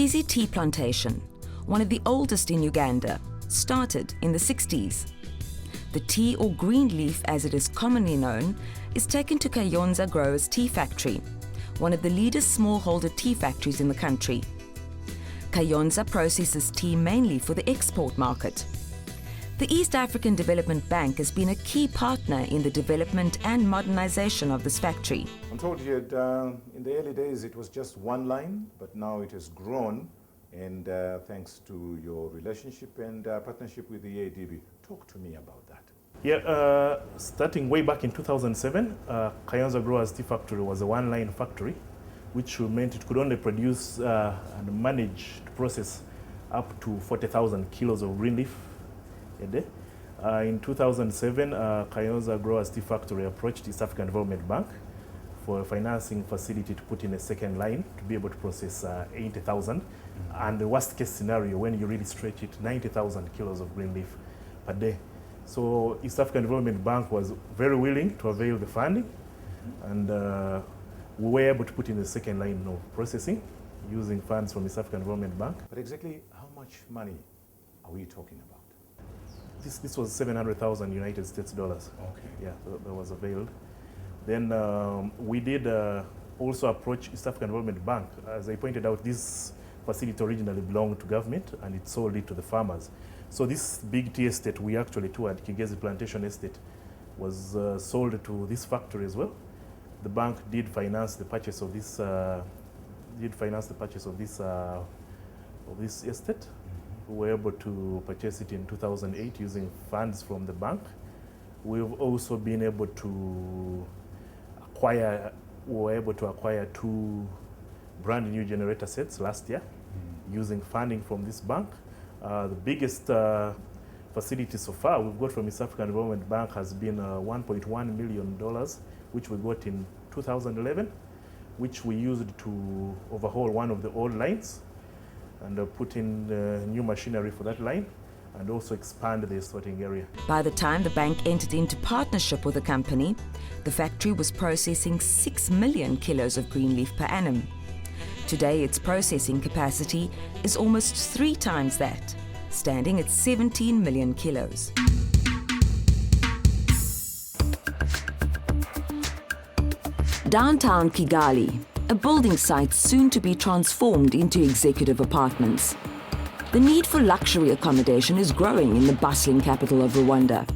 Mkhize tea plantation, one of the oldest in Uganda, started in the 60s. The tea, or green leaf as it is commonly known, is taken to Kayonza Growers Tea Factory, one of the leadest smallholder tea factories in the country. Kayonza processes tea mainly for the export market. The East African Development Bank has been a key partner in the development and modernization of this factory. I'm told you in the early days it was just one line, but now it has grown, and thanks to your relationship and partnership with the Eadb. Talk to me about that. Yeah, starting way back in 2007, Kayonza Growers Tea Factory was a one-line factory, which meant it could only produce and manage to process up to 40,000 kilos of green leaf a day. In 2007, Kayonza Growers Tea Factory approached East African Development Bank for a financing facility to put in a second line to be able to process 80,000. And the worst case scenario, when you really stretch it, 90,000 kilos of green leaf per day. So East African Development Bank was very willing to avail the funding, and we were able to put in the second line of processing using funds from East African Development Bank. But exactly how much money are we talking about? This was 700,000 United States dollars. Okay. Yeah, that was availed. Then we did also approach East African Development Bank. As I pointed out, this facility originally belonged to government and it sold it to the farmers. So this big tea estate we actually toured, Kigezi Plantation Estate, was sold to this factory as well. The bank did finance the purchase of this estate. We were able to purchase it in 2008 using funds from the bank. We've also been able to acquire, two brand new generator sets last year using funding from this bank. The biggest facility so far we've got from East African Development Bank has been $1.1 million, which we got in 2011, which we used to overhaul one of the old lines and put in new machinery for that line and also expand the sorting area. By the time the bank entered into partnership with the company, the factory was processing 6 million kilos of green leaf per annum. Today, its processing capacity is almost 3 times that, standing at 17 million kilos. Downtown Kigali, a building site soon to be transformed into executive apartments. The need for luxury accommodation is growing in the bustling capital of Rwanda.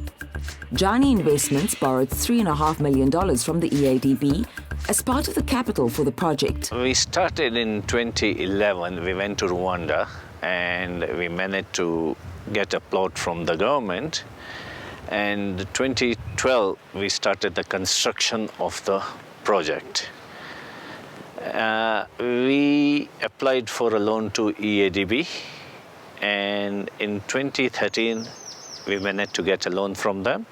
Jani Investments borrowed $3.5 million from the Eadb as part of the capital for the project. We started in 2011. We went to Rwanda and we managed to get a plot from the government. And 2012, we started the construction of the project. We applied for a loan to Eadb, and in 2013 we managed to get a loan from them,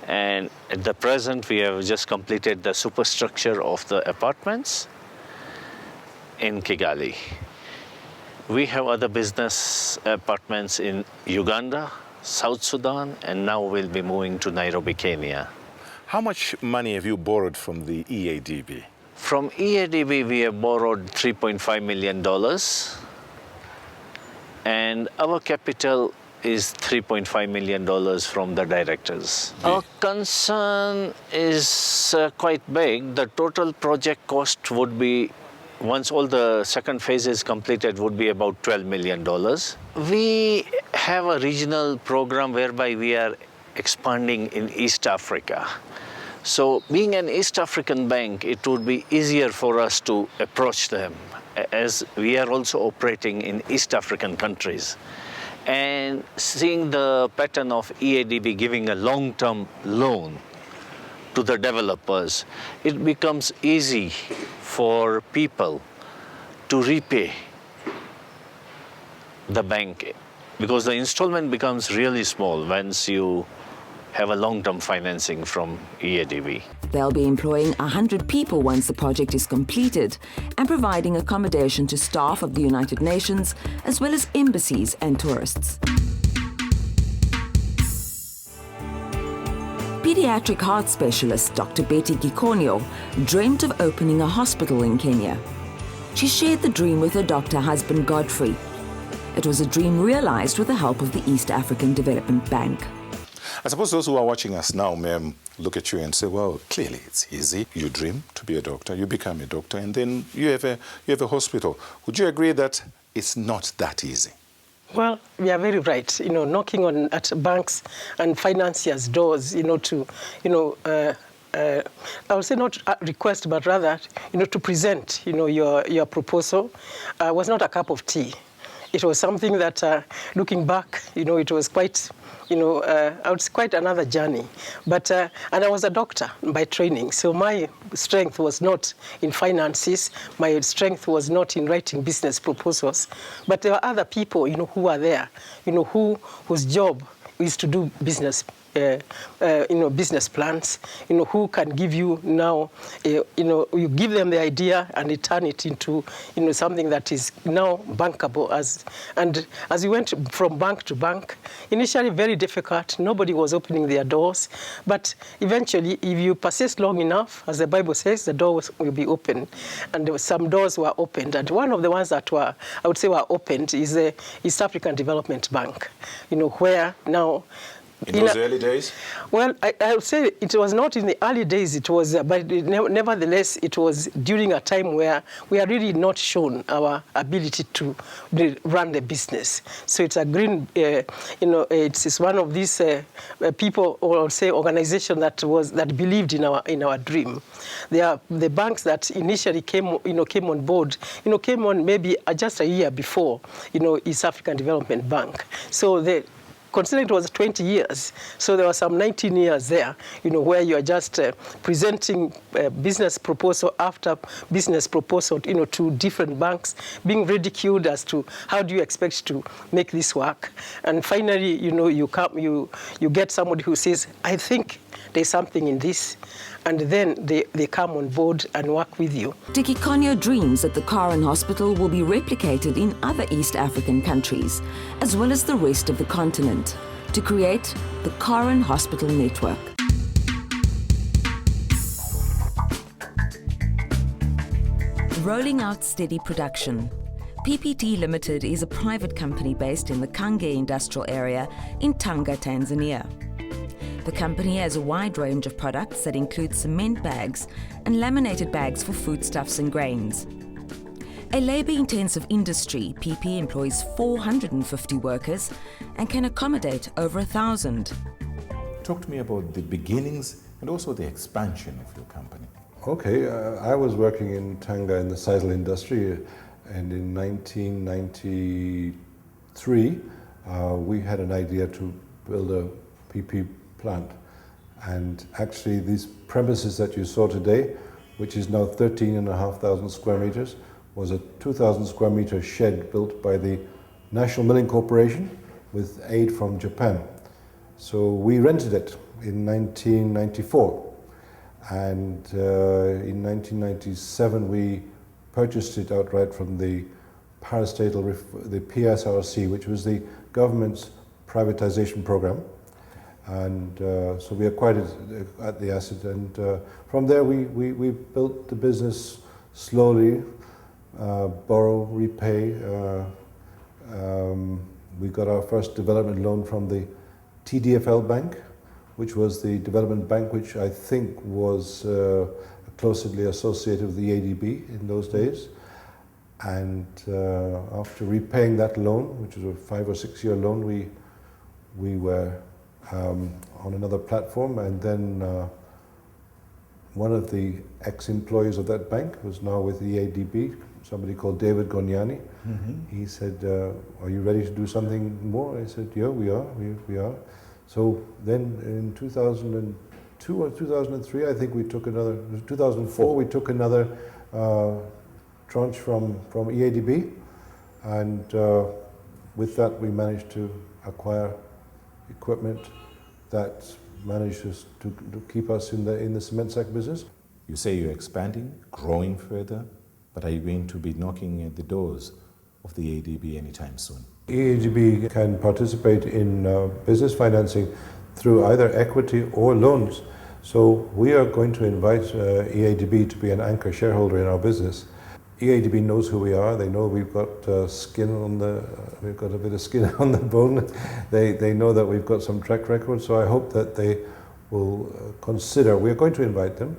and at the present we have just completed the superstructure of the apartments in Kigali. We have other business apartments in Uganda, South Sudan, and now we'll be moving to Nairobi, Kenya. How much money have you borrowed from the Eadb? From Eadb, we have borrowed $3.5 million, and our capital is $3.5 million from the directors. Our concern is quite big. The total project cost would be, once all the second phase is completed, would be about $12 million. We have a regional program whereby we are expanding in East Africa. So being an East African bank, it would be easier for us to approach them, as we are also operating in East African countries. And seeing the pattern of Eadb giving a long-term loan to the developers, it becomes easy for people to repay the bank, because the installment becomes really small once you have a long-term financing from Eadb. They'll be employing 100 people once the project is completed and providing accommodation to staff of the United Nations as well as embassies and tourists. Pediatric heart specialist Dr. Betty Gikonyo dreamt of opening a hospital in Kenya. She shared the dream with her doctor husband Godfrey. It was a dream realized with the help of the East African Development Bank. I suppose those who are watching us now may look at you and say, well, clearly it's easy. You dream to be a doctor, you become a doctor, and then you have a hospital. Would you agree that it's not that easy? Well, we are very right. Knocking at banks and financiers' doors, I would say not request, but rather, to present, your proposal was not a cup of tea. It was something that, looking back, it was quite, quite another journey. But and I was a doctor by training, so my strength was not in finances. My strength was not in writing business proposals. But there were other people, who were there, whose job is to do business. Business plans, who can give you now, you give them the idea and they turn it into, something that is now bankable. And as we went from bank to bank, initially very difficult, nobody was opening their doors, but eventually, if you persist long enough, as the Bible says, the doors will be open. And some doors were opened, and one of the ones that were opened is the East African Development Bank, where now, in those early days? Well, I would say it was not in the early days. It was, but nevertheless, it was during a time where we are really not shown our ability to run the business. So it's a green, it's one of these people, or I would say organization that believed in our dream. They are the banks that initially came on board, came on maybe just a year before, East African Development Bank. So considering it was 20 years, so there were some 19 years there, where you are just presenting business proposal after business proposal, to different banks, being ridiculed as to how do you expect to make this work. And finally, you get somebody who says, I think there's something in this. And then they come on board and work with you. Tikikonyo dreams that the Karen Hospital will be replicated in other East African countries, as well as the rest of the continent, to create the Karen Hospital Network. Rolling out steady production. PPT Limited is a private company based in the Kange industrial area in Tanga, Tanzania. The company has a wide range of products that include cement bags and laminated bags for foodstuffs and grains. A labour-intensive industry, PP employs 450 workers and can accommodate over 1,000. Talk to me about the beginnings and also the expansion of your company. Okay, I was working in Tanga in the sisal industry, and in 1993 we had an idea to build a PP plant. And actually these premises that you saw today, which is now 13,500 square meters, was a 2,000 square meter shed built by the National Milling Corporation with aid from Japan. So we rented it in 1994. And in 1997 we purchased it outright from the parastatal, the PSRC, which was the government's privatization program. And so we acquired it at the asset, and from there we built the business slowly, borrow, repay. We got our first development loan from the TDFL Bank, which was the development bank which I think was closely associated with the Eadb in those days. And after repaying that loan, which was a 5 or 6 year loan, we were on another platform, and then one of the ex-employees of that bank was now with the Eadb, somebody called David Gonyani. Mm-hmm. He said, are you ready to do something more? I said, yeah, we are. So then in 2002 or 2003, I think we took another, 2004, we took another tranche from Eadb, and with that we managed to acquire equipment that manages to keep us in the cement sack business. You say you're expanding, growing further, but are you going to be knocking at the doors of the Eadb anytime soon? Eadb can participate in business financing through either equity or loans. So we are going to invite Eadb to be an anchor shareholder in our business. Eadb knows who we are. They know we've got we've got a bit of skin on the bone. They know that we've got some track record. So I hope that they will consider. We're going to invite them,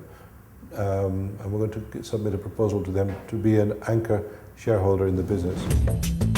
and we're going to submit a proposal to them to be an anchor shareholder in the business.